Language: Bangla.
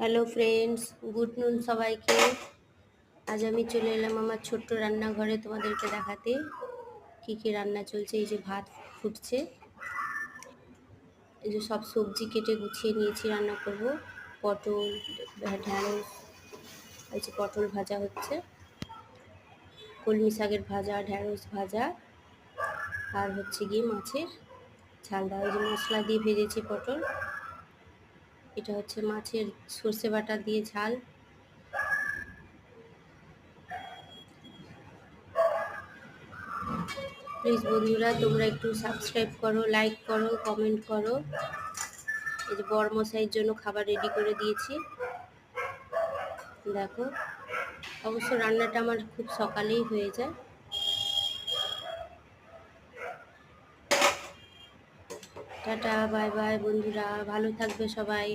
হ্যালো ফ্রেন্ডস, গুড নুন সবাইকে। আজ আমি চলে এলাম আমার ছোট্ট রান্নাঘরে তোমাদেরকে দেখাতে কি কি রান্না চলছে। এই যে ভাত ফুটছে, এই যে সব সবজি কেটে গুছিয়ে নিয়েছি, রান্না করব। পটল, ঢ্যাঁড়স, এই যে পটল ভাজা হচ্ছে, কলমি শাকের ভাজা, ঢ্যাঁড়স ভাজা, আর হচ্ছে গিয়ে মাছের ঝাল দেওয়া। এই যে মশলা দিয়ে ভেজেছি পটল, এটা হচ্ছে মাছের সর্ষে বাটা দিয়ে ঝাল। প্লিজ বন্ধুরা, তোমরা একটু সাবস্ক্রাইব করো, লাইক করো, কমেন্ট করো। এই যে বরমশাইয়ের জন্য খাবার রেডি করে দিয়েছি, দেখো। অবশ্য রান্নাটা আমার খুব সকালেই হয়ে যায়। টাটা, বাই বাই বন্ধুরা, ভালো থাকবে সবাই।